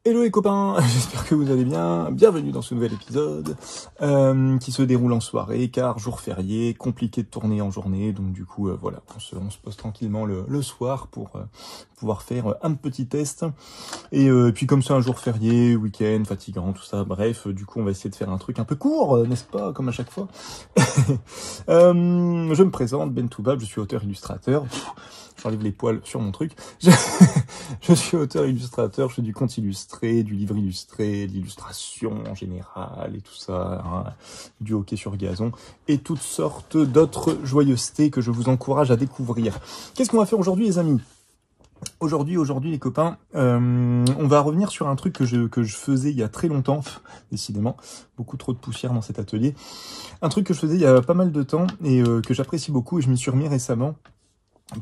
Hello les copains, j'espère que vous allez bien. Bienvenue dans ce nouvel épisode qui se déroule en soirée car jour férié, compliqué de tourner en journée. Donc du coup voilà, on se pose tranquillement le soir pour pouvoir faire un petit test. Et puis comme c'est un jour férié, week-end, fatigant, tout ça, bref, du coup on va essayer de faire un truc un peu court, n'est-ce pas, comme à chaque fois. Je me présente, Ben Toubab, je suis auteur-illustrateur. J'enlève les poils sur mon truc. Je suis auteur-illustrateur, je fais du conte illustré, du livre illustré, de l'illustration en général et tout ça, hein, du hockey sur gazon et toutes sortes d'autres joyeusetés que je vous encourage à découvrir. Qu'est-ce qu'on va faire aujourd'hui les amis ? Aujourd'hui les copains, on va revenir sur un truc que je faisais il y a très longtemps, décidément, beaucoup trop de poussière dans cet atelier. Un truc que je faisais il y a pas mal de temps et que j'apprécie beaucoup et je m'y suis remis récemment.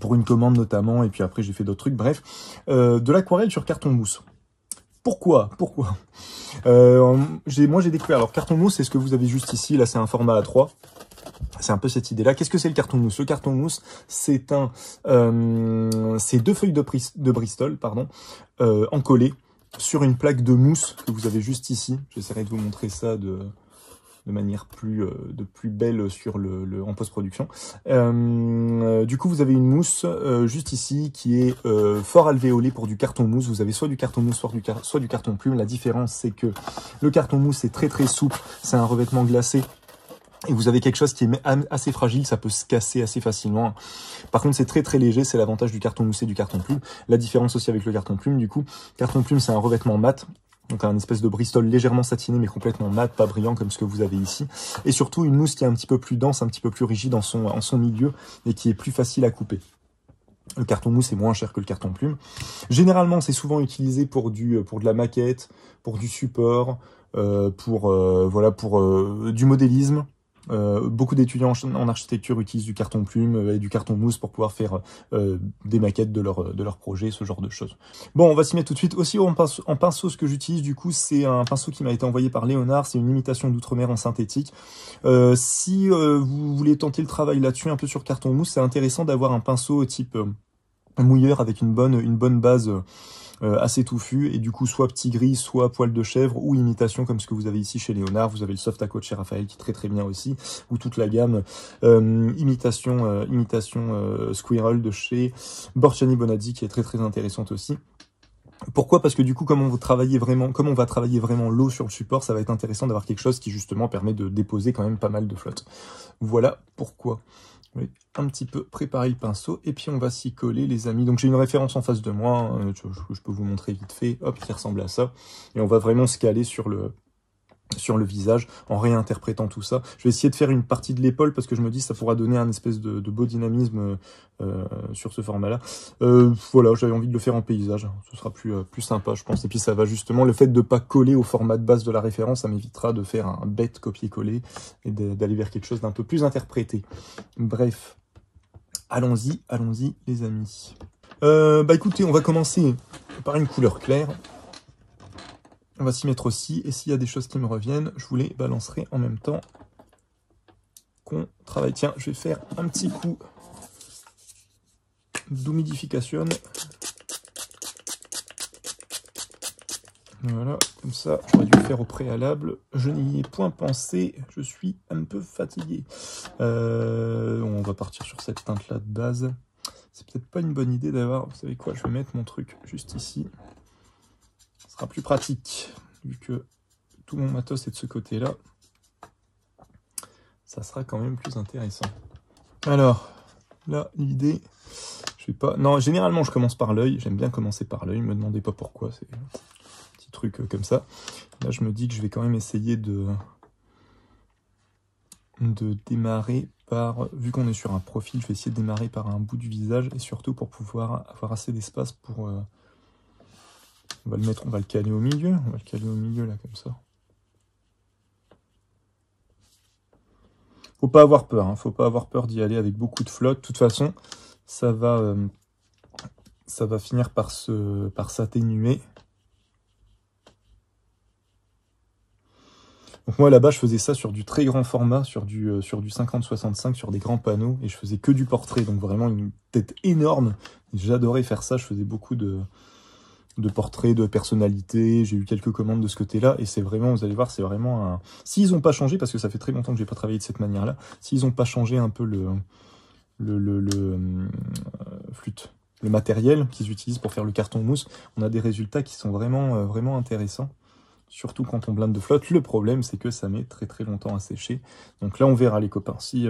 Pour une commande notamment, et puis après j'ai fait d'autres trucs, bref, de l'aquarelle sur carton mousse. Pourquoi moi j'ai découvert, alors carton mousse, c'est ce que vous avez juste ici, là c'est un format A3, c'est un peu cette idée-là. Qu'est-ce que c'est le carton mousse ? Le carton mousse, c'est deux feuilles de Bristol, pardon, encollées sur une plaque de mousse que vous avez juste ici. J'essaierai de vous montrer ça de manière plus belle sur en post-production. Du coup, vous avez une mousse juste ici qui est fort alvéolée pour du carton mousse. Vous avez soit du carton mousse, soit du carton plume. La différence, c'est que le carton mousse est très très souple. C'est un revêtement glacé. Et vous avez quelque chose qui est assez fragile, ça peut se casser assez facilement. Par contre, c'est très très léger, c'est l'avantage du carton mousse et du carton plume. La différence aussi avec le carton plume, du coup, carton plume, c'est un revêtement mat. Donc un espèce de Bristol légèrement satiné mais complètement mat, pas brillant comme ce que vous avez ici. Et surtout une mousse qui est un petit peu plus dense, un petit peu plus rigide en son milieu et qui est plus facile à couper. Le carton mousse est moins cher que le carton plume. Généralement, c'est souvent utilisé pour de la maquette, pour du support, pour du modélisme. Beaucoup d'étudiants en architecture utilisent du carton plume et du carton mousse pour pouvoir faire des maquettes de leur projet, ce genre de choses. Bon, on va s'y mettre tout de suite. Aussi, en pinceau, ce que j'utilise, du coup, c'est un pinceau qui m'a été envoyé par Léonard. C'est une imitation d'outre-mer en synthétique. Si vous voulez tenter le travail là-dessus, un peu sur carton mousse, c'est intéressant d'avoir un pinceau type mouilleur avec une bonne base assez touffu, et du coup soit petit gris, soit poil de chèvre, ou imitation comme ce que vous avez ici chez Léonard. Vous avez le soft aqua de chez Raphaël qui est très très bien aussi, ou toute la gamme imitation Squirrel de chez Borciani Bonazzi qui est très très intéressante aussi. Pourquoi ? Parce que du coup, comme on va travailler vraiment l'eau sur le support, ça va être intéressant d'avoir quelque chose qui justement permet de déposer quand même pas mal de flotte. Voilà pourquoi. Oui, un petit peu préparer le pinceau et puis on va s'y coller les amis. Donc j'ai une référence en face de moi, hein, je peux vous montrer vite fait, hop, qui ressemble à ça. Et on va vraiment se caler sur le visage en réinterprétant tout ça. Je vais essayer de faire une partie de l'épaule parce que je me dis que ça pourra donner un espèce de beau dynamisme sur ce format-là. Voilà, j'avais envie de le faire en paysage, ce sera plus sympa je pense. Et puis ça va justement, le fait de pas coller au format de base de la référence, ça m'évitera de faire un bête copier-coller et d'aller vers quelque chose d'un peu plus interprété. Bref, allons-y les amis. Écoutez, on va commencer par une couleur claire. On va s'y mettre aussi, et s'il y a des choses qui me reviennent, je vous les balancerai en même temps qu'on travaille. Tiens, je vais faire un petit coup d'humidification. Voilà, comme ça, j'aurais dû le faire au préalable. Je n'y ai point pensé, je suis un peu fatigué. On va partir sur cette teinte-là de base. C'est peut-être pas une bonne idée d'avoir... Vous savez quoi, je vais mettre mon truc juste ici. Ce sera plus pratique, vu que tout mon matos est de ce côté-là. Ça sera quand même plus intéressant. Alors, là, l'idée, je vais pas... Non, généralement, je commence par l'œil. J'aime bien commencer par l'œil. Ne me demandez pas pourquoi. C'est un petit truc comme ça. Là, je me dis que je vais quand même essayer de démarrer par... Vu qu'on est sur un profil, je vais essayer de démarrer par un bout du visage. Et surtout pour pouvoir avoir assez d'espace pour... On va le caler au milieu. On va le caler au milieu, là, comme ça. Faut pas avoir peur, hein. Faut pas avoir peur d'y aller avec beaucoup de flotte. De toute façon, ça va finir par s'atténuer. Donc moi, là-bas, je faisais ça sur du très grand format, sur du 50-65, sur des grands panneaux. Et je faisais que du portrait, donc vraiment une tête énorme. J'adorais faire ça. Je faisais beaucoup de de portraits, de personnalités. J'ai eu quelques commandes de ce côté-là, et c'est vraiment, vous allez voir, c'est vraiment un... S'ils n'ont pas changé, parce que ça fait très longtemps que j'ai pas travaillé de cette manière-là, s'ils n'ont pas changé un peu flûte, le matériel qu'ils utilisent pour faire le carton mousse, on a des résultats qui sont vraiment, vraiment intéressants. Surtout quand on blinde de flotte. Le problème, c'est que ça met très très longtemps à sécher. Donc là, on verra les copains. Si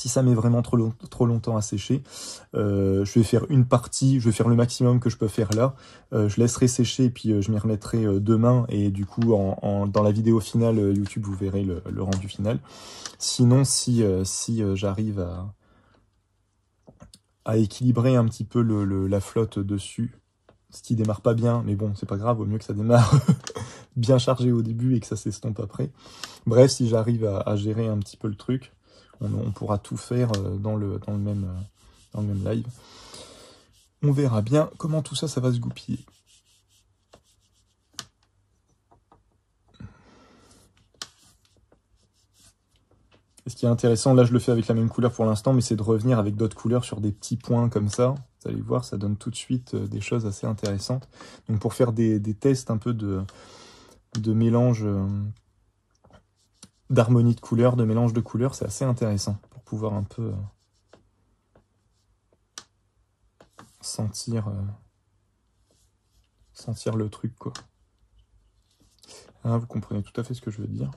ça met vraiment trop longtemps à sécher, je vais faire une partie, je vais faire le maximum que je peux faire là. Je laisserai sécher et puis je m'y remettrai demain. Et du coup, dans la vidéo finale YouTube, vous verrez le rendu final. Sinon, si j'arrive à équilibrer un petit peu la flotte dessus, ce qui démarre pas bien, mais bon, c'est pas grave, vaut mieux que ça démarre bien chargé au début et que ça s'estompe après. Bref, si j'arrive à gérer un petit peu le truc, on pourra tout faire dans le même live. On verra bien comment tout ça va se goupiller. Et ce qui est intéressant, là je le fais avec la même couleur pour l'instant, mais c'est de revenir avec d'autres couleurs sur des petits points comme ça. Vous allez voir, ça donne tout de suite des choses assez intéressantes. Donc pour faire des tests un peu de mélange d'harmonie de couleurs, de mélange de couleurs, c'est assez intéressant pour pouvoir un peu sentir le truc, quoi. Hein, vous comprenez tout à fait ce que je veux dire.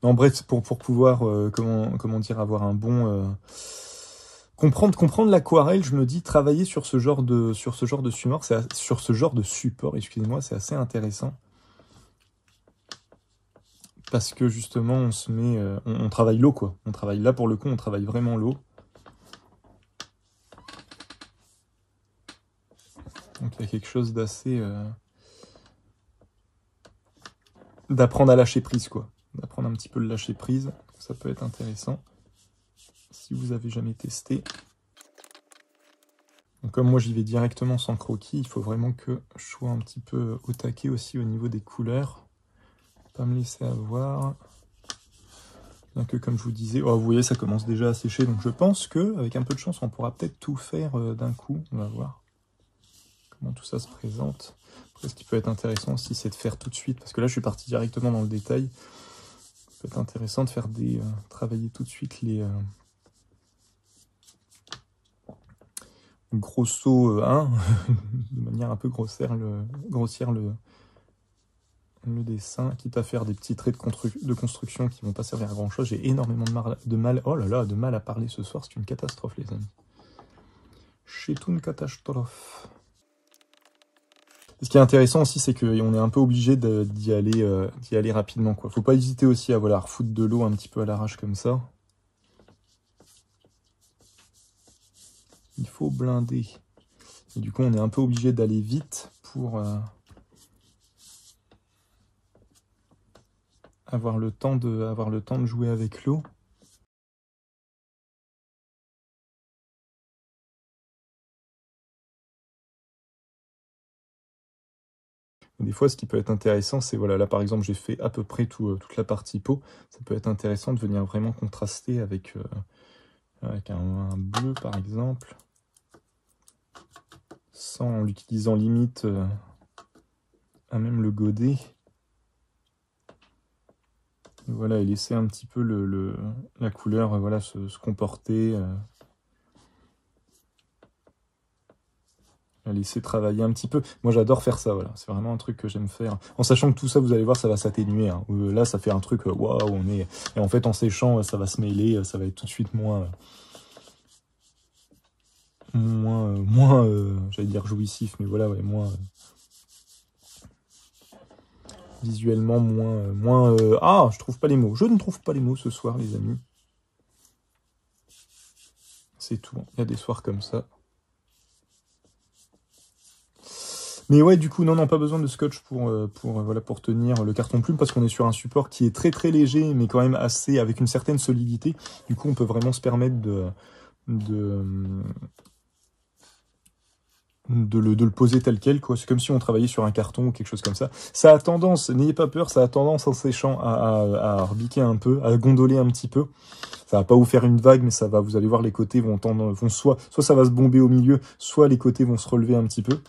Non, bref, pour pouvoir, comment dire, avoir un bon... comprendre l'aquarelle, je me dis, travailler sur ce genre de support, excusez-moi, c'est assez intéressant. Parce que justement, on se met... on travaille l'eau, quoi. On travaille là, pour le coup, on travaille vraiment l'eau. Donc il y a quelque chose d'assez... d'apprendre à lâcher prise, quoi. D'apprendre un petit peu le lâcher prise. Ça peut être intéressant. Si vous avez jamais testé. Donc comme moi j'y vais directement sans croquis, il faut vraiment que je sois un petit peu au taquet aussi au niveau des couleurs. Pas me laisser avoir. Bien que comme je vous disais, oh, vous voyez ça commence déjà à sécher, donc je pense que avec un peu de chance on pourra peut-être tout faire d'un coup. On va voir comment tout ça se présente. Après, ce qui peut être intéressant aussi, c'est de faire tout de suite, parce que là je suis parti directement dans le détail. Ça peut être intéressant de faire travailler tout de suite les grosso 1, de manière un peu grossière le dessin, quitte à faire des petits traits de construction qui vont pas servir à grand chose. J'ai énormément de mal, oh là là, de mal à parler ce soir, c'est une catastrophe les amis. C'est une catastrophe. Ce qui est intéressant aussi, c'est qu'on est un peu obligé d'y aller rapidement, quoi. Faut pas hésiter aussi à voilà, refoutre de l'eau un petit peu à l'arrache comme ça. Il faut blinder. Et du coup, on est un peu obligé d'aller vite pour avoir le temps de jouer avec l'eau. Des fois, ce qui peut être intéressant, c'est, voilà, là par exemple, j'ai fait à peu près toute la partie peau. Ça peut être intéressant de venir vraiment contraster avec un bleu, par exemple, en l'utilisant limite à même le godet. Et voilà, et laisser un petit peu la couleur voilà, se comporter. Laisser travailler un petit peu. Moi, j'adore faire ça, voilà. C'est vraiment un truc que j'aime faire. En sachant que tout ça, vous allez voir, ça va s'atténuer. Hein. Là, ça fait un truc, waouh, on est... Et en fait, en séchant, ça va se mêler, ça va être tout de suite moins j'allais dire jouissif, mais voilà, ouais, moins... visuellement, moins ah, je trouve pas les mots. Je ne trouve pas les mots ce soir, les amis. C'est tout. Il y a des soirs comme ça. Mais ouais, du coup, non, pas besoin de scotch pour tenir le carton plume, parce qu'on est sur un support qui est très très léger, mais quand même assez, avec une certaine solidité. Du coup, on peut vraiment se permettre de le poser tel quel, quoi. C'est comme si on travaillait sur un carton ou quelque chose comme ça. Ça a tendance, n'ayez pas peur, ça a tendance en séchant à rebiquer un peu, à gondoler un petit peu. Ça va pas vous faire une vague, mais ça va, vous allez voir, les côtés vont soit ça va se bomber au milieu, soit les côtés vont se relever un petit peu.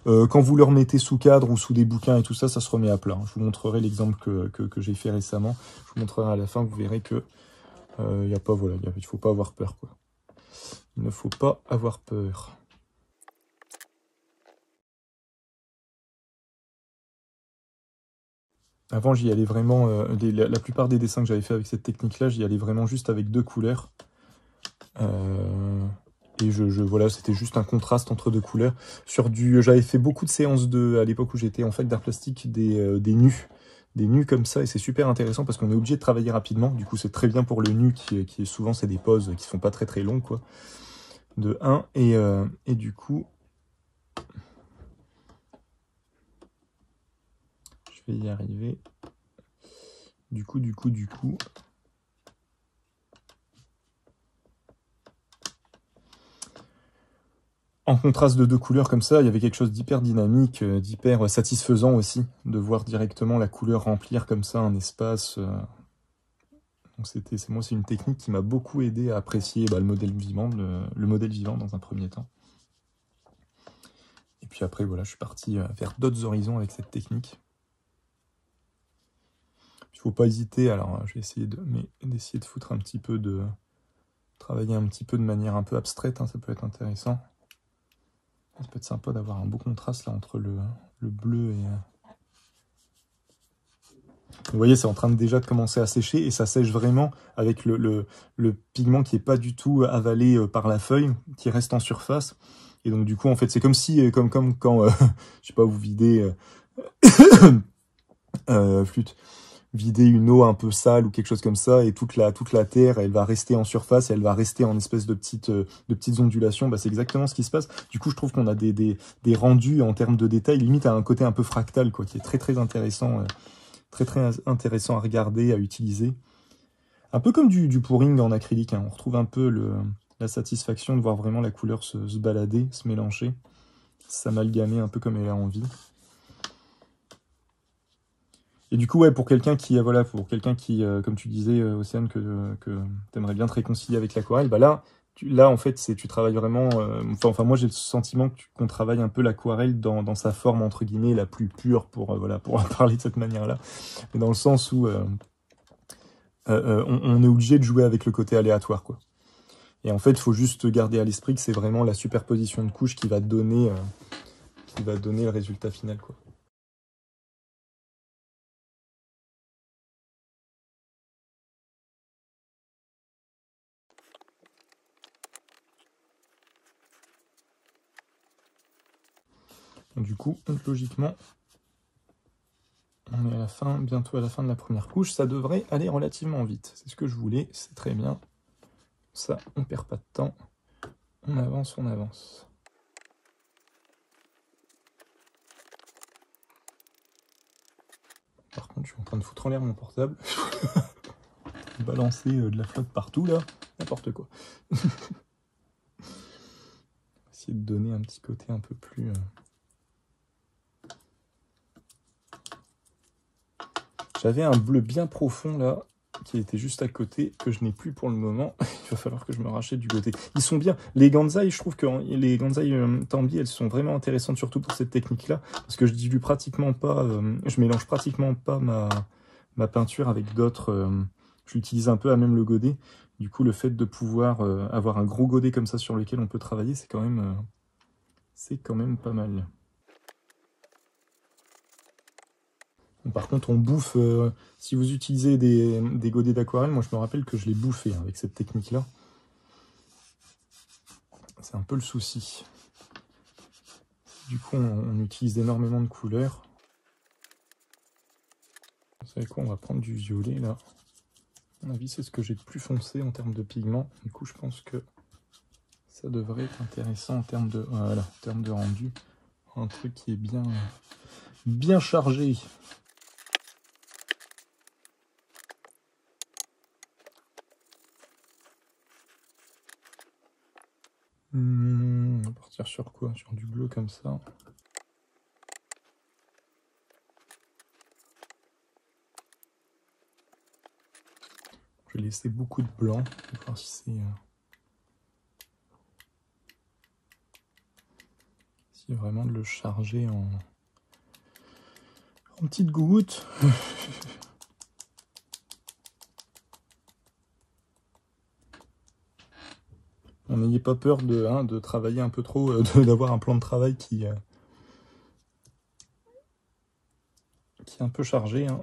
Quand vous le remettez sous cadre ou sous des bouquins et tout ça, ça se remet à plat. Je vous montrerai l'exemple que j'ai fait récemment. Je vous montrerai à la fin, vous verrez que y a pas, voilà, il faut pas avoir peur, quoi. Il ne faut pas avoir peur. Avant, j'y allais vraiment, la plupart des dessins que j'avais fait avec cette technique-là, j'y allais vraiment juste avec 2 couleurs. Et voilà, c'était juste un contraste entre 2 couleurs. J'avais fait beaucoup de séances à l'époque où j'étais en fac d'art plastique, des nus. Des nus comme ça, et c'est super intéressant parce qu'on est obligé de travailler rapidement. Du coup, c'est très bien pour le nu qui est souvent, c'est des poses qui sont pas très très longues, quoi. De 1, et du coup, je vais y arriver. Du coup. En contraste de 2 couleurs comme ça, il y avait quelque chose d'hyper dynamique, d'hyper satisfaisant aussi, de voir directement la couleur remplir comme ça un espace. Donc moi, c'est une technique qui m'a beaucoup aidé à apprécier le modèle vivant, le modèle vivant dans un premier temps. Et puis après, voilà, je suis parti vers d'autres horizons avec cette technique. Il ne faut pas hésiter, alors je vais essayer d'essayer de foutre un petit peu travailler un petit peu de manière un peu abstraite, hein, ça peut être intéressant. Ça peut être sympa d'avoir un beau contraste là entre le bleu et... Vous voyez, c'est en train déjà de commencer à sécher, et ça sèche vraiment avec le pigment qui est pas du tout avalé par la feuille, qui reste en surface. Et donc du coup, en fait, c'est comme si, comme quand, je sais pas, vous videz flûte, vider une eau un peu sale ou quelque chose comme ça, et toute la terre, elle va rester en surface, et elle va rester en espèce de petites ondulations. Bah, c'est exactement ce qui se passe. Du coup, je trouve qu'on a des rendus en termes de détails, limite à un côté un peu fractal, quoi, qui est très très intéressant. Très intéressant à regarder, à utiliser. Un peu comme du pouring en acrylique, hein. On retrouve un peu la satisfaction de voir vraiment la couleur se balader, se mélanger, s'amalgamer un peu comme elle a envie. Et du coup, ouais, pour quelqu'un qui, comme tu disais, Océane, que t'aimerais bien te réconcilier avec l'aquarelle, bah là, en fait, tu travailles vraiment... Enfin, moi, j'ai le sentiment qu'on travaille un peu l'aquarelle dans sa forme, entre guillemets, la plus pure, pour en parler de cette manière-là. Mais dans le sens où on est obligé de jouer avec le côté aléatoire, quoi. Et en fait, il faut juste garder à l'esprit que c'est vraiment la superposition de couches qui va donner le résultat final, quoi. Du coup, logiquement, on est à la fin, bientôt à la fin de la première couche. Ça devrait aller relativement vite. C'est ce que je voulais, c'est très bien. Ça, on perd pas de temps. On avance, on avance. Par contre, je suis en train de foutre en l'air mon portable. Balancer de la flotte partout, là. N'importe quoi. Essayer de donner un petit côté un peu plus... J'avais un bleu bien profond, là, qui était juste à côté, que je n'ai plus pour le moment. Il va falloir que je me rachète du côté. Ils sont bien. Les Gansai, je trouve que les Gansai Tambi, elles sont vraiment intéressantes, surtout pour cette technique-là, parce que je dilue pratiquement pas, je mélange pratiquement pas ma peinture avec d'autres. Je l'utilise un peu à même le godet. Du coup, le fait de pouvoir avoir un gros godet comme ça sur lequel on peut travailler, c'est quand même pas mal. Par contre, on bouffe, si vous utilisez des godets d'aquarelle, moi je me rappelle que je l'ai bouffé avec cette technique-là. C'est un peu le souci. Du coup, on utilise énormément de couleurs. Vous savez quoi, on va prendre du violet là. À mon avis, c'est ce que j'ai de plus foncé en termes de pigment. Du coup, je pense que ça devrait être intéressant en termes de, voilà, en termes de rendu. Un truc qui est bien chargé. À partir partir sur quoi? Sur du bleu comme ça. Je vais laisser beaucoup de blanc. On va voir si c'est... si vraiment de le charger en petites gouttes. N'ayez pas peur de travailler un peu trop, d'avoir un plan de travail qui est un peu chargé. Hein.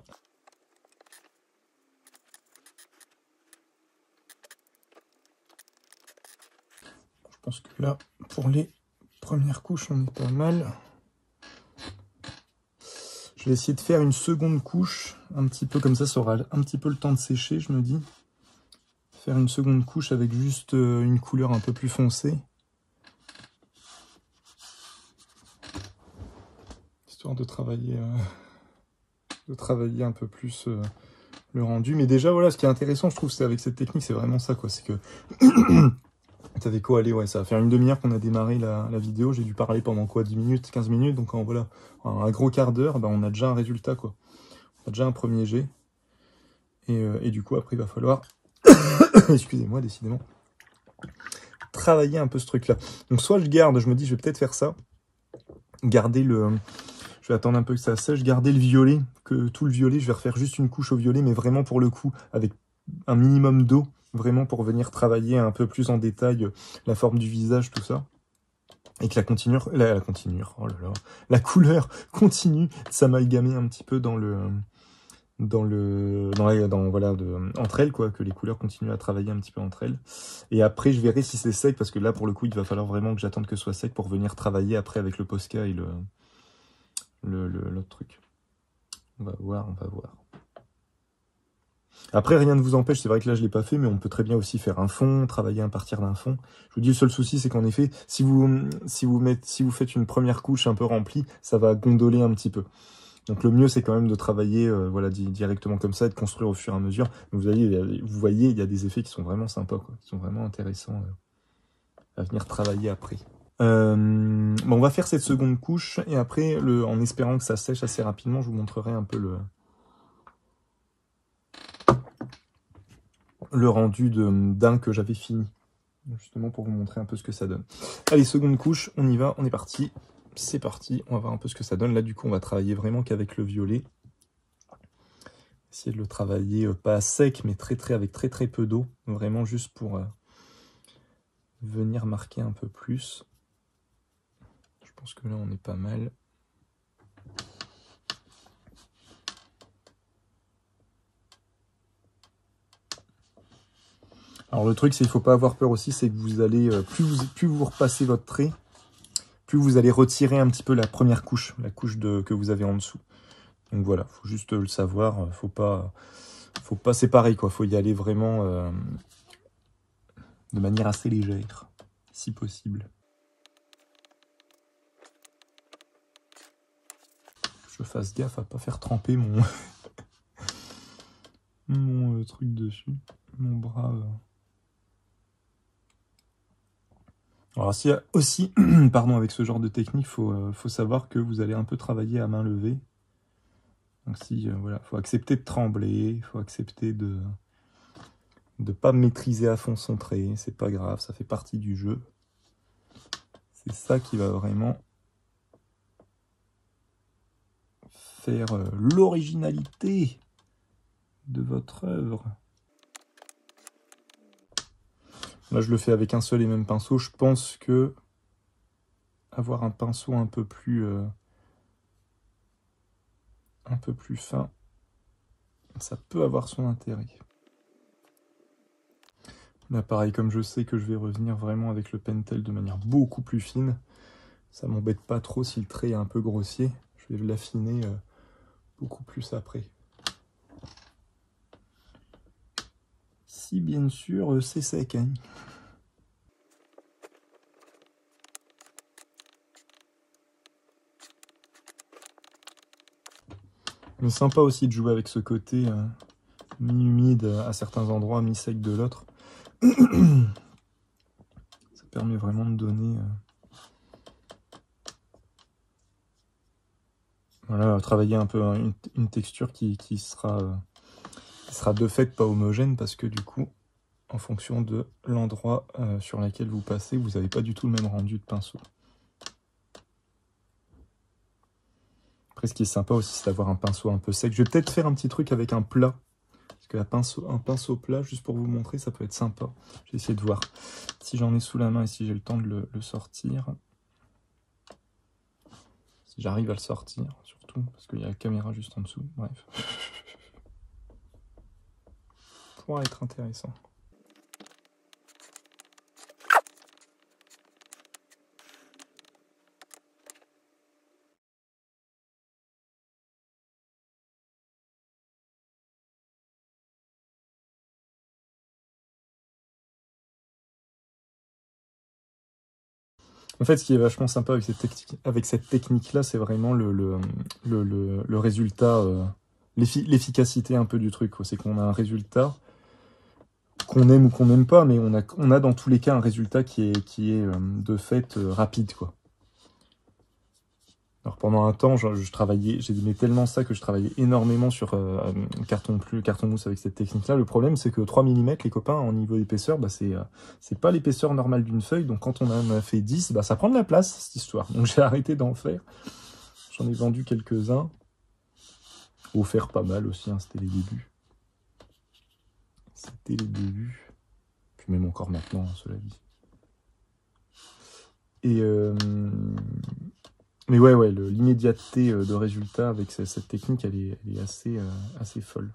Je pense que là, pour les premières couches, on est pas mal. Je vais essayer de faire une seconde couche, un petit peu comme ça aura un petit peu le temps de sécher, je me dis. Faire une seconde couche avec juste une couleur un peu plus foncée. Histoire de travailler un peu plus le rendu. Mais déjà, voilà, ce qui est intéressant, je trouve, c'est avec cette technique, c'est vraiment ça, quoi. C'est que... Ça fait quoi, allez, ouais, ça va faire une demi-heure qu'on a démarré la vidéo. J'ai dû parler pendant quoi, 10 minutes, 15 minutes. Donc, voilà, un gros quart d'heure, bah, on a déjà un résultat, quoi. On a déjà un premier jet. Et du coup, après, il va falloir... Excusez-moi, décidément. Travailler un peu ce truc-là. Donc, soit je garde, je me dis, je vais peut-être faire ça. Garder le... Je vais attendre un peu que ça sèche. Garder le violet, que tout le violet, je vais refaire juste une couche au violet, mais vraiment pour le coup, avec un minimum d'eau. Vraiment pour venir travailler un peu plus en détail la forme du visage, tout ça. Et que la couleur continue de s'amalgamer un petit peu entre elles, quoi, que les couleurs continuent à travailler un petit peu entre elles. Et après, je verrai si c'est sec, parce que là, pour le coup, il va falloir vraiment que j'attende que ce soit sec pour venir travailler après avec le Posca et l'autre truc. On va voir. Après, rien ne vous empêche, c'est vrai que là, je ne l'ai pas fait, mais on peut très bien aussi faire un fond, travailler à partir d'un fond. Je vous dis, le seul souci, c'est qu'en effet, si vous faites une première couche un peu remplie, ça va gondoler un petit peu. Donc le mieux, c'est quand même de travailler voilà, directement comme ça, et de construire au fur et à mesure. Vous voyez, il y a des effets qui sont vraiment sympas, quoi, qui sont vraiment intéressants à venir travailler après. Bon, on va faire cette seconde couche, et après, en espérant que ça sèche assez rapidement, je vous montrerai un peu le rendu d'un que j'avais fini, justement pour vous montrer un peu ce que ça donne. Allez, seconde couche, on y va, on est parti. C'est parti, on va voir un peu ce que ça donne. Là, du coup, on va travailler vraiment qu'avec le violet. Essayer de le travailler pas sec, mais avec très peu d'eau. Vraiment juste pour venir marquer un peu plus. Je pense que là, on est pas mal. Alors le truc, c'est qu'il ne faut pas avoir peur aussi, c'est que vous allez, plus vous repassez votre trait, plus vous allez retirer un petit peu la première couche, la couche que vous avez en dessous. Donc voilà, faut juste le savoir, faut pas c'est pareil, quoi. Faut y aller vraiment de manière assez légère, si possible. Je fasse gaffe à pas faire tremper mon mon truc dessus, mon bras. Alors s'il y a aussi, pardon, avec ce genre de technique, faut savoir que vous allez un peu travailler à main levée. Donc si, voilà, faut accepter de trembler, faut accepter de pas maîtriser à fond son trait, c'est pas grave, ça fait partie du jeu. C'est ça qui va vraiment faire l'originalité de votre œuvre. Là, je le fais avec un seul et même pinceau. Je pense que avoir un pinceau un peu plus fin, ça peut avoir son intérêt. Là, pareil, comme je sais que je vais revenir vraiment avec le pentel de manière beaucoup plus fine, ça m'embête pas trop si le trait est un peu grossier. Je vais l'affiner beaucoup plus après. Si bien sûr c'est sec, hein. Mais sympa aussi de jouer avec ce côté mi-humide à certains endroits, mi-sec de l'autre. Ça permet vraiment de donner Voilà, travailler un peu une texture qui sera de fait pas homogène, parce que du coup, en fonction de l'endroit sur lequel vous passez, vous n'avez pas du tout le même rendu de pinceau. Après, ce qui est sympa aussi, c'est d'avoir un pinceau un peu sec. Je vais peut-être faire un petit truc avec un plat. Parce que un pinceau plat, juste pour vous montrer, ça peut être sympa. Je vais essayer de voir si j'en ai sous la main et si j'ai le temps de le sortir. Si j'arrive à le sortir, surtout, parce qu'il y a la caméra juste en dessous. Bref. Pourra être intéressant. En fait, ce qui est vachement sympa avec cette technique-là, c'est vraiment le résultat, l'efficacité un peu du truc. C'est qu'on a un résultat qu'on aime ou qu'on n'aime pas, mais on a dans tous les cas un résultat qui est de fait rapide, quoi. Alors pendant un temps, je travaillais, j'aimais tellement ça que je travaillais énormément sur carton mousse avec cette technique-là. Le problème, c'est que 3 mm, les copains, en niveau d'épaisseur, bah, c'est pas l'épaisseur normale d'une feuille. Donc quand on en a fait 10, bah, ça prend de la place, cette histoire. Donc j'ai arrêté d'en faire. J'en ai vendu quelques-uns. Offert pas mal aussi, hein, c'était les débuts. C'était les débuts. Puis même encore maintenant, hein, cela dit. Et... mais ouais, l'immédiateté de résultat avec cette technique, elle est assez folle.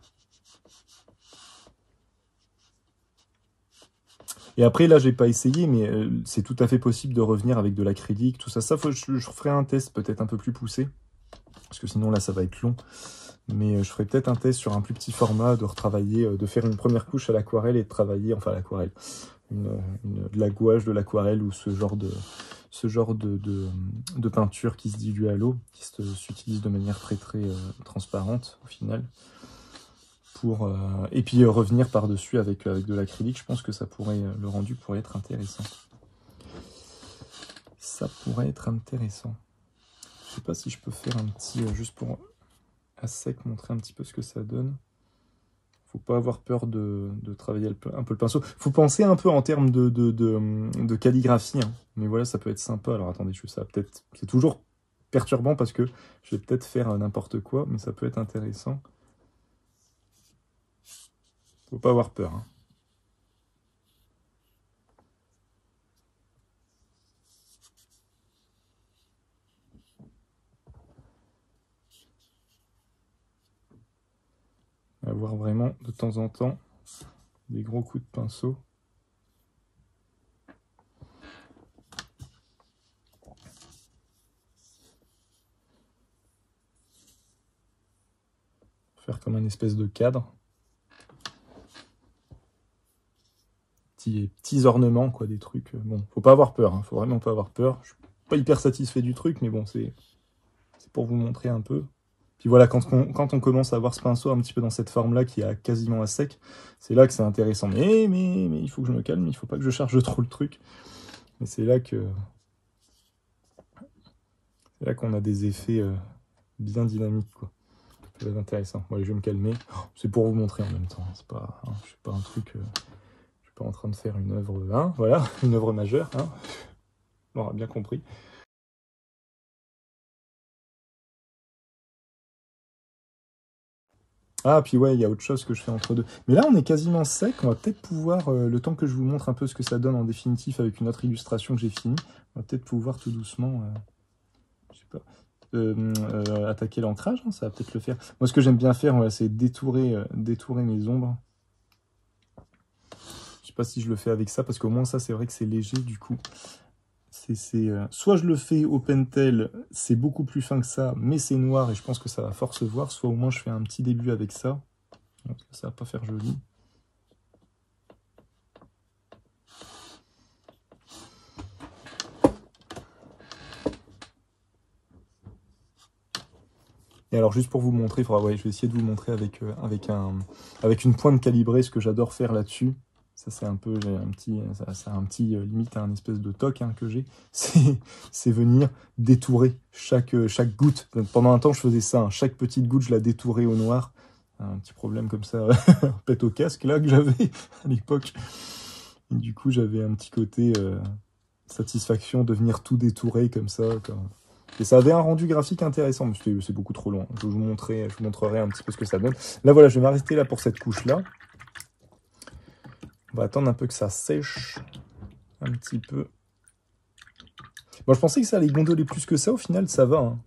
Et après, là, j'ai pas essayé, mais c'est tout à fait possible de revenir avec de l'acrylique, tout ça. Ça, je ferai un test peut-être un peu plus poussé, parce que sinon, là, ça va être long. Mais je ferai peut-être un test sur un plus petit format, de retravailler, de faire une première couche à l'aquarelle et de travailler, enfin l'aquarelle, de la gouache, de l'aquarelle ou ce genre de peinture qui se dilue à l'eau, qui s'utilise de manière très transparente au final. Et puis revenir par-dessus avec de l'acrylique, je pense que le rendu pourrait être intéressant. Ça pourrait être intéressant. Je sais pas si je peux faire un petit, juste pour à sec, montrer un petit peu ce que ça donne. Faut pas avoir peur de travailler un peu le pinceau. Faut penser un peu en termes de calligraphie, hein. Mais voilà, ça peut être sympa. Alors attendez, peut-être. C'est toujours perturbant parce que je vais peut-être faire n'importe quoi, mais ça peut être intéressant. Faut pas avoir peur, hein. Avoir vraiment de temps en temps des gros coups de pinceau. Faire comme un espèce de cadre. Petits ornements, quoi, des trucs. Bon, faut pas avoir peur, hein, faut vraiment pas avoir peur. Je suis pas hyper satisfait du truc, mais bon, c'est pour vous montrer un peu. Puis voilà, quand on commence à avoir ce pinceau un petit peu dans cette forme-là, qui est quasiment à sec, c'est là que c'est intéressant. Mais il faut que je me calme, il faut pas que je charge trop le truc. Mais c'est là qu'on a des effets bien dynamiques, quoi. Ça peut être intéressant. Bon, allez, je vais me calmer. C'est pour vous montrer en même temps. C'est pas, hein, je suis pas un truc... je suis pas en train de faire une œuvre... Hein, voilà, une œuvre majeure. Hein. On aura bien compris. Ah, puis ouais, il y a autre chose que je fais entre deux. Mais là, on est quasiment sec. On va peut-être pouvoir, le temps que je vous montre un peu ce que ça donne en définitif avec une autre illustration que j'ai finie, on va peut-être pouvoir tout doucement, je sais pas, attaquer l'ancrage. Hein, ça va peut-être le faire. Moi, ce que j'aime bien faire, ouais, c'est détourer mes ombres. Je sais pas si je le fais avec ça, parce qu'au moins ça, c'est vrai que c'est léger du coup. Soit je le fais au pentel, c'est beaucoup plus fin que ça, mais c'est noir et je pense que ça va fort se voir, soit au moins je fais un petit début avec ça. Donc, ça va pas faire joli. Et alors juste pour vous montrer, je vais essayer de vous montrer avec une pointe calibrée ce que j'adore faire là-dessus. Ça c'est un peu, j'ai un petit, ça a un petit limite à un espèce de toc hein, que j'ai. C'est venir détourer chaque goutte. Pendant un temps, je faisais ça. Hein. Chaque petite goutte, je la détourais au noir. Un petit problème comme ça, pète au casque là que j'avais à l'époque. Et du coup, j'avais un petit côté satisfaction de venir tout détourer comme ça. Et ça avait un rendu graphique intéressant, mais c'est beaucoup trop long. Je vous montrerai un petit peu ce que ça donne. Là, voilà, je vais m'arrêter là pour cette couche-là. On va attendre un peu que ça sèche un petit peu. Bon, je pensais que ça allait gondoler plus que ça. Au final, ça va. Hein.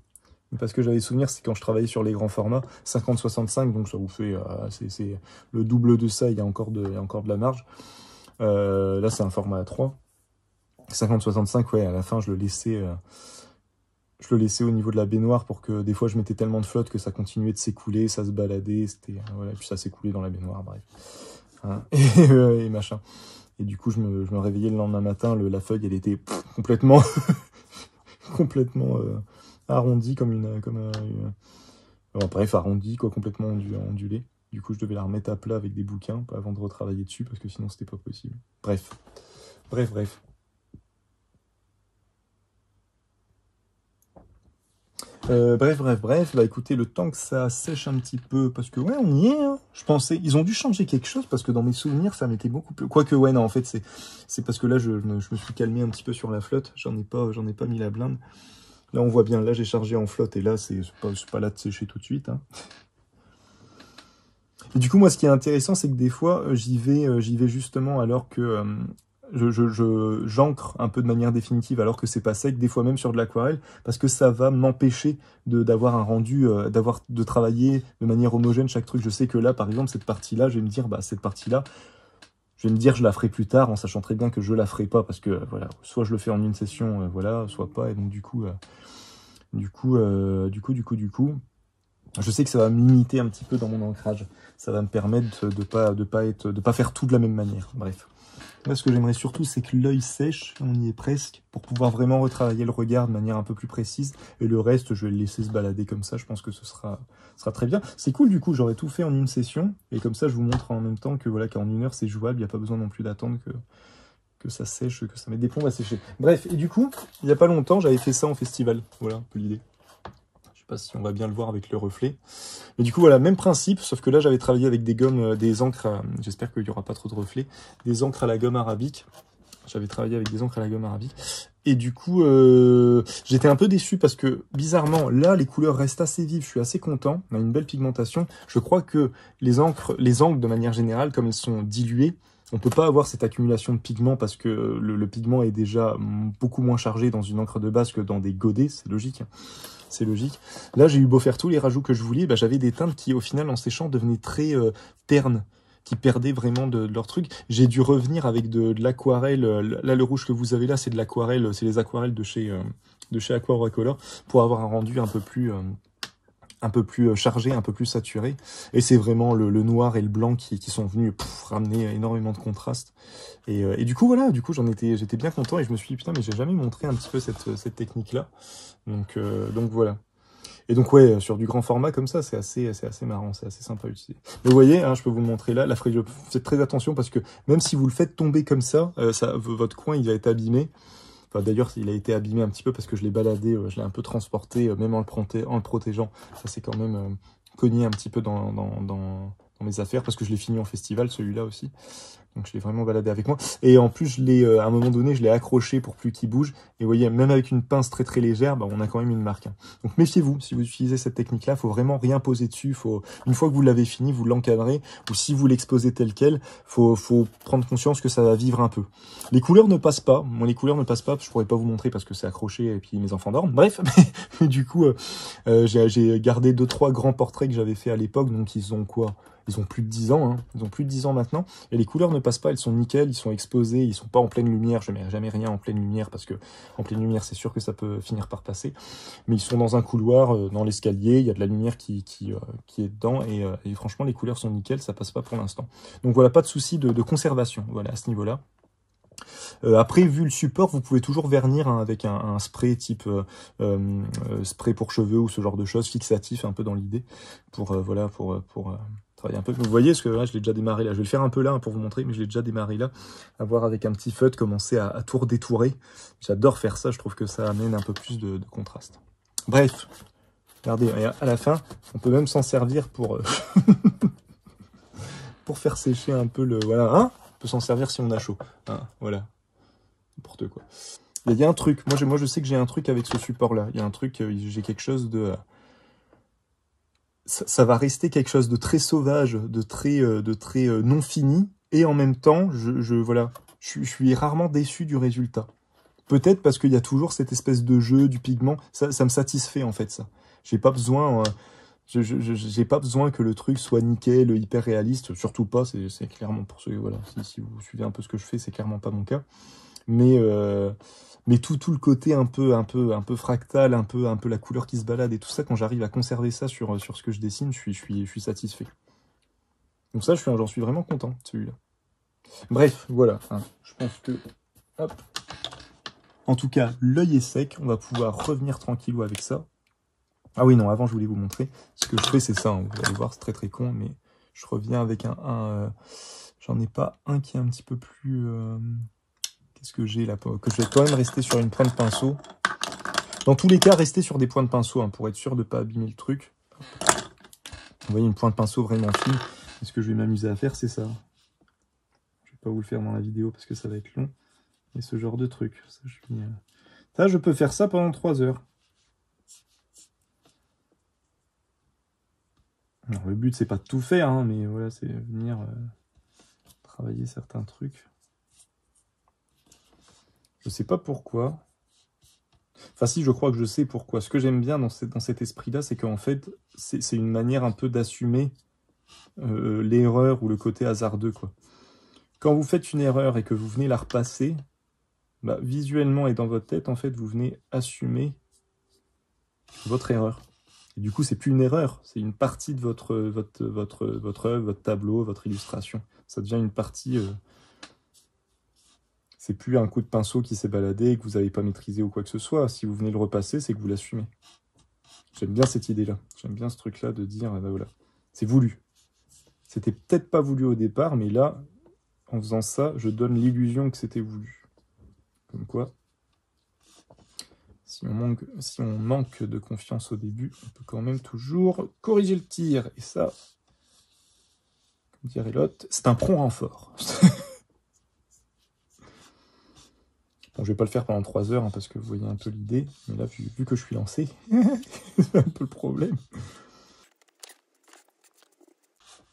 Parce que j'avais souvenir, c'est quand je travaillais sur les grands formats, 50-65, donc ça vous fait... c'est le double de ça, il y a encore de la marge. Là, c'est un format A3. 50-65, ouais, à la fin, je le laissais au niveau de la baignoire pour que des fois, je mettais tellement de flotte que ça continuait de s'écouler, ça se baladait, voilà, puis ça s'écoulait dans la baignoire, bref. Hein, et machin. Et du coup, je me réveillais le lendemain matin, la feuille, elle était complètement complètement arrondie bref, arrondie, quoi, complètement ondulée. Du coup, je devais la remettre à plat avec des bouquins avant de retravailler dessus, parce que sinon, c'était pas possible. Bref. Bref, bah écoutez, le temps que ça sèche un petit peu, parce que ouais, on y est, hein. Je pensais, ils ont dû changer quelque chose, parce que dans mes souvenirs, ça m'était beaucoup plus... Quoique, ouais, non, en fait, c'est parce que là, je me suis calmé un petit peu sur la flotte, j'en ai pas mis la blinde. Là, on voit bien, là, j'ai chargé en flotte, et là, c'est pas là de sécher tout de suite, hein. Et du coup, moi, ce qui est intéressant, c'est que des fois, j'y vais justement alors que... j'encre un peu de manière définitive alors que c'est pas sec, des fois même sur de l'aquarelle, parce que ça va m'empêcher d'avoir un rendu, de travailler de manière homogène chaque truc. Je sais que là, par exemple, cette partie-là, je vais me dire, bah, cette partie-là, je la ferai plus tard, en sachant très bien que je la ferai pas, parce que, voilà, soit je le fais en une session, voilà, soit pas, et donc du coup, je sais que ça va me limiter un petit peu dans mon ancrage. Ça va me permettre de pas faire tout de la même manière. Bref. Là, ce que j'aimerais surtout, c'est que l'œil sèche, on y est presque, pour pouvoir vraiment retravailler le regard de manière un peu plus précise. Et le reste, je vais le laisser se balader comme ça. Je pense que ce sera très bien. C'est cool, du coup, j'aurais tout fait en une session. Et comme ça, je vous montre en même temps que voilà, qu'en 1 heure, c'est jouable. Il n'y a pas besoin non plus d'attendre que ça sèche, que ça mette des plombs à sécher. Bref, et du coup, il n'y a pas longtemps, j'avais fait ça en festival. Voilà un peu l'idée. Je sais pas si on va bien le voir avec le reflet. Mais du coup, voilà, même principe, sauf que là, j'avais travaillé avec des gommes, des encres, j'espère qu'il n'y aura pas trop de reflets, des encres à la gomme arabique. J'avais travaillé avec des encres à la gomme arabique. Et du coup, j'étais un peu déçu parce que, bizarrement, là, les couleurs restent assez vives. Je suis assez content. On a une belle pigmentation. Je crois que les encres, de manière générale, comme elles sont diluées, on peut pas avoir cette accumulation de pigments parce que le pigment est déjà beaucoup moins chargé dans une encre de base que dans des godets. C'est logique. C'est logique. Là, j'ai eu beau faire tous les rajouts que je voulais, bah, j'avais des teintes qui, au final, en séchant, devenaient très ternes, qui perdaient vraiment de leur truc. J'ai dû revenir avec de l'aquarelle. Là, le rouge que vous avez là, c'est de l'aquarelle, c'est les aquarelles de chez Aqua Auracolor, pour avoir un rendu un peu plus chargé, un peu plus saturé. Et c'est vraiment le noir et le blanc qui sont venus ramener énormément de contraste. Et du coup, voilà, j'étais bien content et je me suis dit, putain, mais j'ai jamais montré un petit peu cette technique-là. Donc voilà. Et donc, ouais, sur du grand format comme ça, c'est assez marrant, c'est assez sympa à utiliser. Mais vous voyez, hein, je peux vous le montrer là, faites très attention parce que même si vous le faites tomber comme ça, votre coin, il va être abîmé. Enfin, d'ailleurs, il a été abîmé un petit peu parce que je l'ai baladé, je l'ai un peu transporté, même en le protégeant. Ça s'est quand même cogné un petit peu dans mes affaires parce que je l'ai fini en festival, celui-là aussi. Donc, je l'ai vraiment baladé avec moi. Et en plus, à un moment donné, je l'ai accroché pour plus qu'il bouge. Et vous voyez, même avec une pince très très légère, bah, on a quand même une marque. Hein. Donc, méfiez-vous, si vous utilisez cette technique-là, faut vraiment rien poser dessus. Une fois que vous l'avez fini, vous l'encadrez. Ou si vous l'exposez tel quel, faut prendre conscience que ça va vivre un peu. Les couleurs ne passent pas. Moi, les couleurs ne passent pas. Je pourrais pas vous montrer parce que c'est accroché et puis mes enfants dorment. Bref, mais du coup, j'ai gardé 2-3 grands portraits que j'avais fait à l'époque. Donc, ils ont quoi ? Ils ont plus de 10 ans, hein. Ils ont plus de 10 ans maintenant. Et les couleurs ne passent pas, elles sont nickel, ils sont exposés, ils sont pas en pleine lumière. Je mets jamais rien en pleine lumière parce que en pleine lumière, c'est sûr que ça peut finir par passer. Mais ils sont dans un couloir, dans l'escalier, il y a de la lumière qui est dedans. Et franchement, les couleurs sont nickel, ça passe pas pour l'instant. Donc voilà, pas de souci de conservation, voilà, à ce niveau-là. Après, vu le support, vous pouvez toujours vernir hein, avec un spray type spray pour cheveux ou ce genre de choses, fixatif un peu dans l'idée, pour travailler un peu. Vous voyez, parce que là, je l'ai déjà démarré là. Je vais le faire un peu là pour vous montrer, mais je l'ai déjà démarré là. À voir avec un petit feutre, commencer à tout redétourer. J'adore faire ça, je trouve que ça amène un peu plus de contraste. Bref, regardez, à la fin, on peut même s'en servir pour, pour faire sécher un peu le... Voilà, hein, on peut s'en servir si on a chaud. Hein, voilà, n'importe quoi. Il y a un truc, moi je sais que j'ai un truc avec ce support-là. Il y a un truc, j'ai quelque chose de... Ça va rester quelque chose de très sauvage, de très non fini, et en même temps, voilà, je suis rarement déçu du résultat. Peut-être parce qu'il y a toujours cette espèce de jeu du pigment, ça me satisfait en fait ça. J'ai pas besoin, j'ai pas besoin que le truc soit nickel, hyper réaliste, surtout pas, c'est clairement pour ceux, voilà, si vous suivez un peu ce que je fais, c'est clairement pas mon cas. Mais tout le côté un peu fractal, un peu la couleur qui se balade et tout ça, quand j'arrive à conserver ça sur ce que je dessine, je suis satisfait. Donc ça, j'en suis vraiment content, celui-là. Bref, voilà, hein, je pense que... Hop. En tout cas, l'œil est sec, on va pouvoir revenir tranquillou avec ça. Ah oui, non, avant, je voulais vous montrer. Ce que je fais, c'est ça, hein, vous allez voir, c'est très con, mais je reviens avec j'en ai pas un qui est un petit peu plus... Qu'est-ce que j'ai là? Que je vais quand même rester sur une pointe de pinceau. Dans tous les cas, restez sur des points de pinceau, hein, pour être sûr de ne pas abîmer le truc. Vous voyez, une pointe de pinceau vraiment fine. Et ce que je vais m'amuser à faire, c'est ça. Je ne vais pas vous le faire dans la vidéo parce que ça va être long. Et ce genre de truc. Ça, je peux faire ça pendant 3 heures. Alors, le but, c'est pas de tout faire, hein, mais voilà, c'est venir travailler certains trucs. Je sais pas pourquoi. Enfin si, je crois que je sais pourquoi. Ce que j'aime bien dans cet esprit-là, c'est qu'en fait, c'est une manière un peu d'assumer l'erreur ou le côté hasardeux, quoi. Quand vous faites une erreur et que vous venez la repasser, bah, visuellement et dans votre tête, en fait, vous venez assumer votre erreur. Et du coup, c'est plus une erreur, c'est une partie de votre œuvre, votre tableau, votre illustration. Ça devient une partie... C'est plus un coup de pinceau qui s'est baladé et que vous n'avez pas maîtrisé ou quoi que ce soit. Si vous venez le repasser, c'est que vous l'assumez. J'aime bien cette idée-là. J'aime bien ce truc-là de dire, bah voilà, c'est voulu. C'était peut-être pas voulu au départ, mais là, en faisant ça, je donne l'illusion que c'était voulu. Comme quoi, si on manque de confiance au début, on peut quand même toujours corriger le tir. Et ça, comme dirait l'autre, c'est un prompt renfort. Bon, je vais pas le faire pendant 3 heures, hein, parce que vous voyez un peu l'idée. Mais là, vu que je suis lancé, c'est un peu le problème.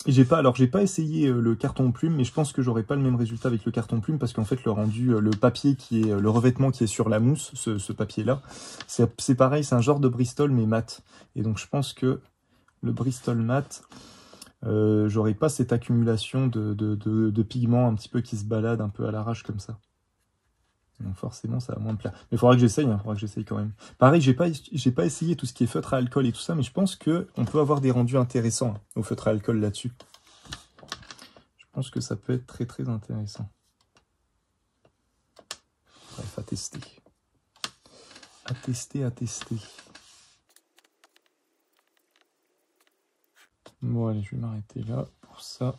J'ai pas essayé le carton plume, mais je pense que j'aurai pas le même résultat avec le carton plume, parce qu'en fait, le rendu, le papier le revêtement qui est sur la mousse, ce papier-là, c'est pareil, c'est un genre de Bristol, mais mat. Et donc, je pense que le Bristol mat, j'aurai pas cette accumulation de pigments un petit peu qui se baladent un peu à l'arrache comme ça. Donc forcément, ça va moins me plaire. Mais il faudra que j'essaye, hein, faudra que j'essaye quand même. Pareil, j'ai pas essayé tout ce qui est feutre à alcool et tout ça, mais je pense qu'on peut avoir des rendus intéressants, hein, au feutre à alcool là-dessus. Je pense que ça peut être très très intéressant. Bref, à tester. À tester, à tester. Bon, allez, je vais m'arrêter là pour ça.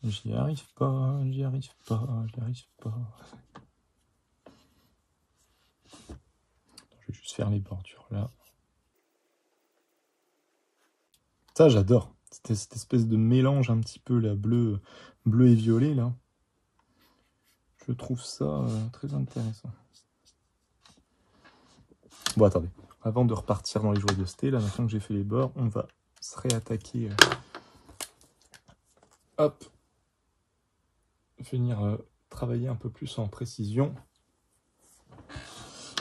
J'y arrive pas, j'y arrive pas, j'y arrive pas. Je vais juste faire les bordures là. Ça, j'adore. Cette espèce de mélange un petit peu là, bleu et violet là. Je trouve ça très intéressant. Bon, attendez. Avant de repartir dans les joyeusetés, là, maintenant que j'ai fait les bords, on va se réattaquer. Hop. Venir travailler un peu plus en précision.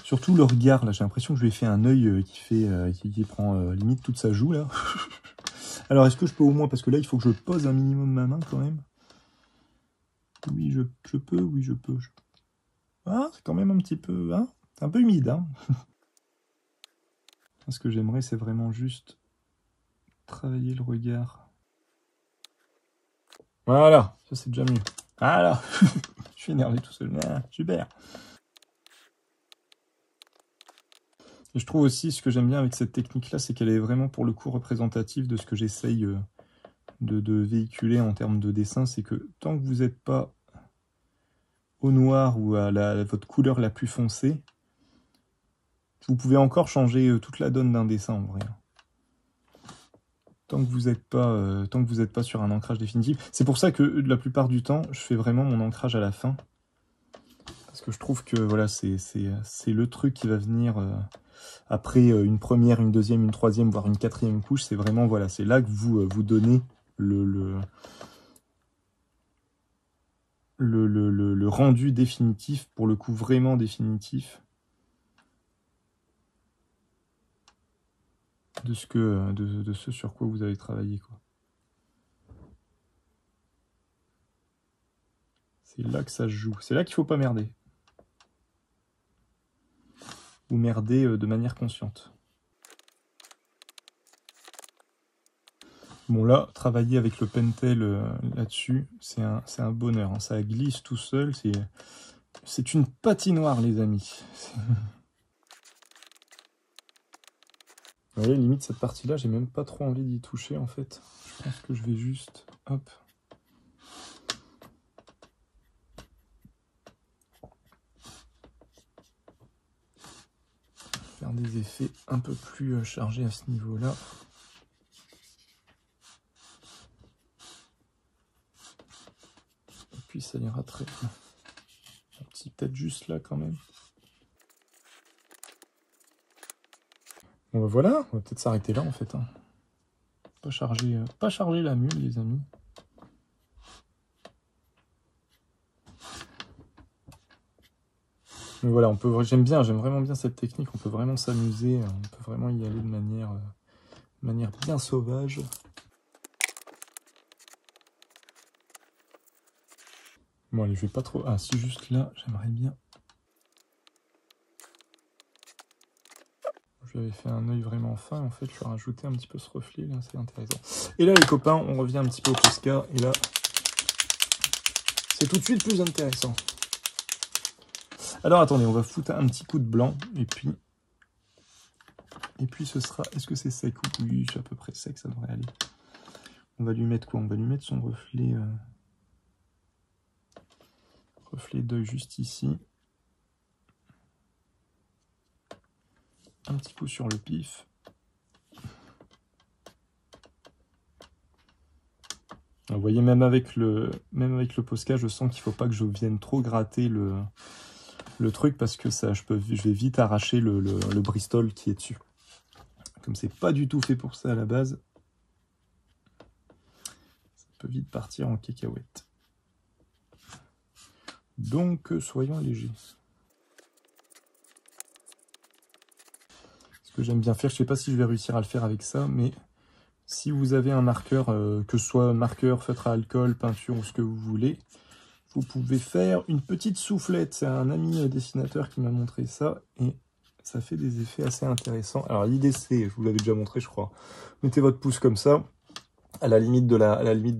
Surtout le regard, là, j'ai l'impression que je lui ai fait un œil qui prend limite toute sa joue, là. Alors, est-ce que je peux au moins, parce que là, il faut que je pose un minimum ma main, quand même. Oui, je peux, oui, je peux. Ah, c'est quand même un petit peu, hein, c'est un peu humide, hein. Ce que j'aimerais, c'est vraiment juste travailler le regard. Voilà, ça c'est déjà mieux. Voilà, je suis énervé tout seul. Ah, super. Et je trouve aussi, ce que j'aime bien avec cette technique-là, c'est qu'elle est vraiment pour le coup représentative de ce que j'essaye de véhiculer en termes de dessin. C'est que tant que vous n'êtes pas au noir ou à votre couleur la plus foncée, vous pouvez encore changer toute la donne d'un dessin en vrai. Tant que vous n'êtes pas sur un ancrage définitif. C'est pour ça que la plupart du temps, je fais vraiment mon ancrage à la fin. Parce que je trouve que voilà, c'est le truc qui va venir après une première, une deuxième, une troisième, voire une quatrième couche. C'est vraiment, voilà, c'est là que vous vous donnez le rendu définitif, pour le coup vraiment définitif, de ce sur quoi vous avez travaillé, quoi. C'est là que ça se joue. C'est là qu'il faut pas merder. Ou merder de manière consciente. Bon là, travailler avec le Pentel là-dessus, c'est un bonheur. Hein. Ça glisse tout seul. C'est une patinoire, les amis. Vous voyez, limite, cette partie-là, j'ai même pas trop envie d'y toucher, en fait. Je pense que je vais juste... Hop. Faire des effets un peu plus chargés à ce niveau-là. Et puis, ça ira très bien. Un petit peut-être juste là, quand même. Bon, ben voilà, on va peut-être s'arrêter là, en fait. Hein. Pas charger la mule, les amis. Mais voilà, j'aime vraiment bien cette technique. On peut vraiment s'amuser, on peut vraiment y aller de manière bien sauvage. Bon, allez, je vais pas trop... Ah, si, juste là, j'aimerais bien... J'avais fait un œil vraiment fin, en fait, je vais rajouter un petit peu ce reflet, là, c'est intéressant. Et là, les copains, on revient un petit peu au Posca, et là, c'est tout de suite plus intéressant. Alors, attendez, on va foutre un petit coup de blanc, et puis ce sera... Est-ce que c'est sec? Oui, c'est à peu près sec, ça devrait aller. On va lui mettre quoi? On va lui mettre son reflet... reflet d'œil juste ici. Un petit coup sur le pif. Vous voyez, même avec le Posca, je sens qu'il ne faut pas que je vienne trop gratter le truc, parce que ça, je vais vite arracher le Bristol qui est dessus. Comme c'est pas du tout fait pour ça à la base, ça peut vite partir en cacahuète. Donc, soyons légers. Ce que j'aime bien faire, je ne sais pas si je vais réussir à le faire avec ça, mais si vous avez un marqueur, que ce soit marqueur, feutre à alcool, peinture ou ce que vous voulez, vous pouvez faire une petite soufflette. C'est un ami dessinateur qui m'a montré ça, et ça fait des effets assez intéressants. Alors l'idée c'est, je vous l'avais déjà montré je crois, mettez votre pouce comme ça, à la limite de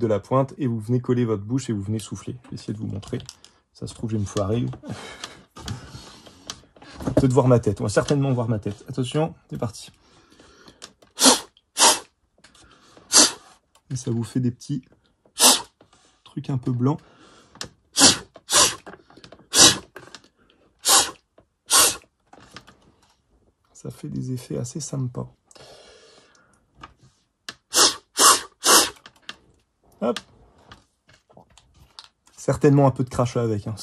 la pointe, et vous venez coller votre bouche et vous venez souffler. Je vais essayer de vous montrer. Ça se trouve, je vais me foirer. Peut-être voir ma tête. On va certainement voir ma tête. Attention, c'est parti. Et ça vous fait des petits trucs un peu blancs. Ça fait des effets assez sympas. Hop. Certainement un peu de crachat avec. Hein.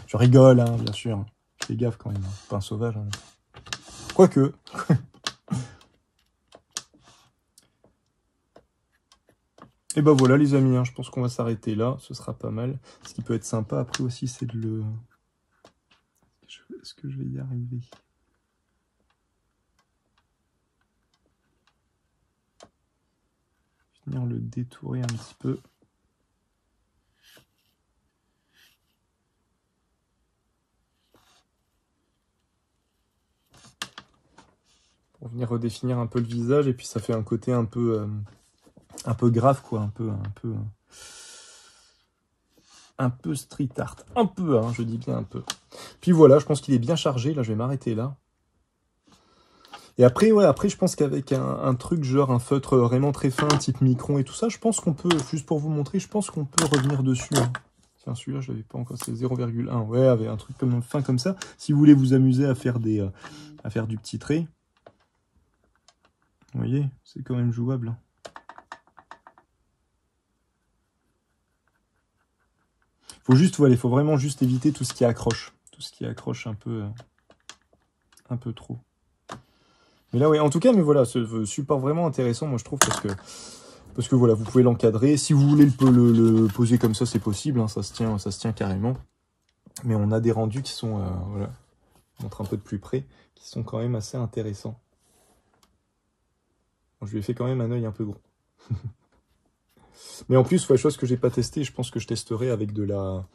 Je rigole, hein, bien sûr. Fais gaffe quand même. Hein. Pas un sauvage. Hein. Quoique. Et ben voilà les amis, hein, je pense qu'on va s'arrêter là. Ce sera pas mal. Ce qui peut être sympa après aussi, c'est de le... Est-ce que je vais y arriver? Venir le détourer un petit peu. Pour venir redéfinir un peu le visage, et puis ça fait un côté un peu grave, quoi, un peu street art. Un peu, hein, je dis bien un peu. Puis voilà, je pense qu'il est bien chargé. Là, je vais m'arrêter là. Et après, ouais, après, je pense qu'avec un truc genre un feutre vraiment très fin, type micron et tout ça, je pense qu'on peut, juste pour vous montrer, je pense qu'on peut revenir dessus. Hein. Tiens, celui-là, je l'avais pas encore, c'est 0,1. Ouais, avec un truc comme fin comme ça. Si vous voulez vous amuser à faire à faire du petit trait, vous voyez, c'est quand même jouable. Faut juste, voilà, il faut vraiment juste éviter tout ce qui accroche. Tout ce qui accroche un peu trop. Mais là, ouais, en tout cas, mais voilà, ce support vraiment intéressant, moi je trouve, parce que voilà, vous pouvez l'encadrer. Si vous voulez le poser comme ça, c'est possible, hein, ça se tient carrément. Mais on a des rendus qui sont, voilà, je montre un peu de plus près, qui sont quand même assez intéressants. Bon, je lui ai fait quand même un œil un peu gros. Mais en plus, ouais, chose que j'ai pas testé, je pense que je testerai avec de la...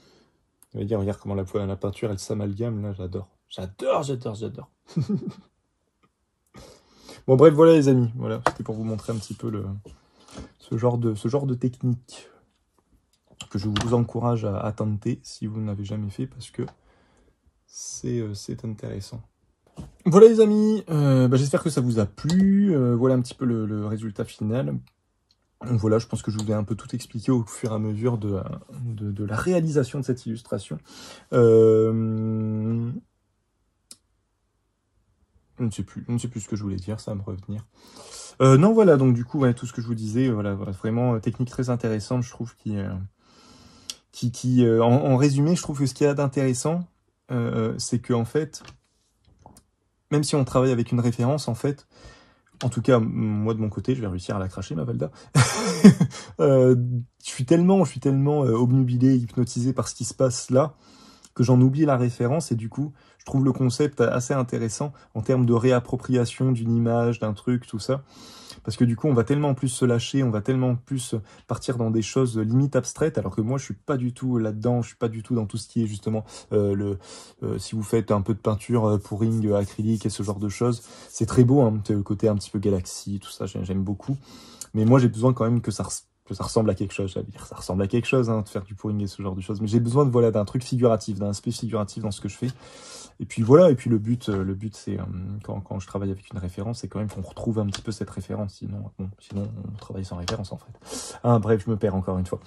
On va dire, regarde comment la peinture, elle s'amalgame, là, j'adore. J'adore. Bon, bref, voilà les amis, voilà, c'était pour vous montrer un petit peu ce genre de technique que je vous encourage à tenter si vous ne l'avez jamais fait, parce que c'est intéressant. Voilà les amis, j'espère que ça vous a plu, voilà un petit peu le résultat final. Donc voilà, je pense que je vous ai un peu tout expliqué au fur et à mesure de la réalisation de cette illustration. Je ne sais plus ce que je voulais dire, ça va me revenir. Non, voilà, donc du coup, ouais, tout ce que je vous disais, voilà vraiment technique très intéressante, je trouve, en résumé, je trouve que ce qu'il y a d'intéressant, c'est que en fait, même si on travaille avec une référence, en fait, en tout cas, moi de mon côté, je vais réussir à la cracher, ma Valda. Je suis tellement obnubilé, hypnotisé par ce qui se passe là, que j'en oublie la référence, et du coup, je trouve le concept assez intéressant en termes de réappropriation d'une image, d'un truc, tout ça. Parce que du coup, on va tellement plus se lâcher, on va tellement plus partir dans des choses limite abstraites, alors que moi, je suis pas du tout là-dedans, je suis pas du tout dans tout ce qui est justement si vous faites un peu de peinture pouring, acrylique et ce genre de choses, c'est très beau, hein, le côté un petit peu galaxie, tout ça, j'aime beaucoup. Mais moi, j'ai besoin quand même que ça ressemble à quelque chose, j'allais dire. Ça ressemble à quelque chose, hein, de faire du pouring et ce genre de choses. Mais j'ai besoin d'un truc figuratif, d'un aspect figuratif dans ce que je fais. Et puis voilà, et puis le but c'est, quand je travaille avec une référence, c'est quand même qu'on retrouve un petit peu cette référence. Sinon on travaille sans référence, en fait. Hein, bref, je me perds encore une fois.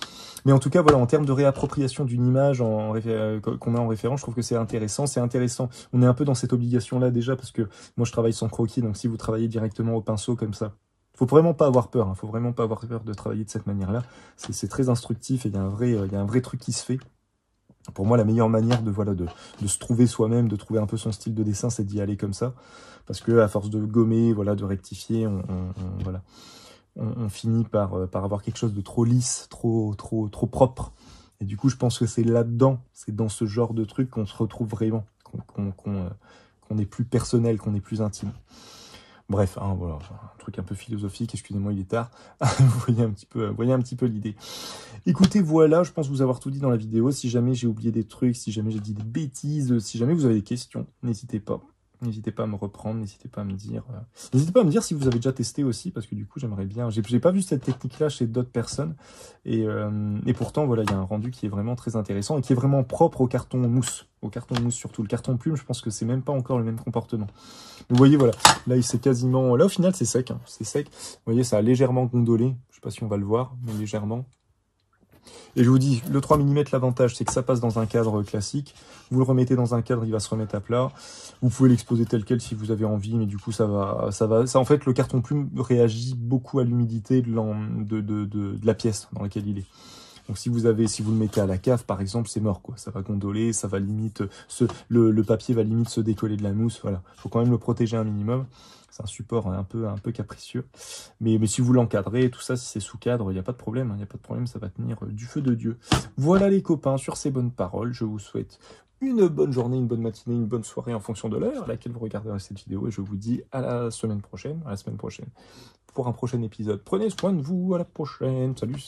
Mais en tout cas, voilà, en termes de réappropriation d'une image qu'on met en référence, je trouve que c'est intéressant. C'est intéressant. On est un peu dans cette obligation-là déjà, parce que moi, je travaille sans croquis. Donc, si vous travaillez directement au pinceau comme ça, faut vraiment pas avoir peur, hein. Faut vraiment pas avoir peur de travailler de cette manière-là. C'est très instructif, et il y a un vrai truc qui se fait. Pour moi, la meilleure manière de se trouver soi-même, de trouver un peu son style de dessin, c'est d'y aller comme ça. Parce que à force de gommer, voilà, de rectifier, on finit par avoir quelque chose de trop lisse, trop propre. Et du coup, je pense que c'est là-dedans, c'est dans ce genre de truc qu'on se retrouve vraiment, qu'on est plus personnel, qu'on est plus intime. Bref, hein, voilà, un truc un peu philosophique, excusez-moi, il est tard. Vous voyez un petit peu l'idée. Écoutez, voilà, je pense vous avoir tout dit dans la vidéo. Si jamais j'ai oublié des trucs, si jamais j'ai dit des bêtises, si jamais vous avez des questions, n'hésitez pas. N'hésitez pas à me reprendre, n'hésitez pas à me dire... N'hésitez pas à me dire si vous avez déjà testé aussi, parce que du coup, j'aimerais bien... J'ai pas vu cette technique-là chez d'autres personnes, et pourtant, voilà, il y a un rendu qui est vraiment très intéressant, et qui est vraiment propre au carton mousse. Au carton mousse surtout. Le carton plume, je pense que c'est même pas encore le même comportement. Vous voyez, voilà, là, il s'est quasiment... Là, au final, c'est sec, hein, c'est sec. Vous voyez, ça a légèrement gondolé. Je sais pas si on va le voir, mais légèrement. Et je vous dis, le 3 mm, l'avantage, c'est que ça passe dans un cadre classique. Vous le remettez dans un cadre, il va se remettre à plat. Vous pouvez l'exposer tel quel si vous avez envie, mais du coup, ça, en fait, le carton plume réagit beaucoup à l'humidité de la pièce dans laquelle il est. Donc si vous le mettez à la cave, par exemple, c'est mort, quoi. Ça va gondoler, ça va limite, le papier va limite se décoller de la mousse, voilà. Faut quand même le protéger un minimum. C'est un support un peu capricieux. Mais si vous l'encadrez, tout ça, si c'est sous cadre, il n'y a pas de problème, hein, il n'y a pas de problème, ça va tenir du feu de Dieu. Voilà les copains, sur ces bonnes paroles, je vous souhaite une bonne journée, une bonne matinée, une bonne soirée en fonction de l'heure à laquelle vous regarderez cette vidéo, et je vous dis à la semaine prochaine, pour un prochain épisode. Prenez soin de vous, à la prochaine, salut.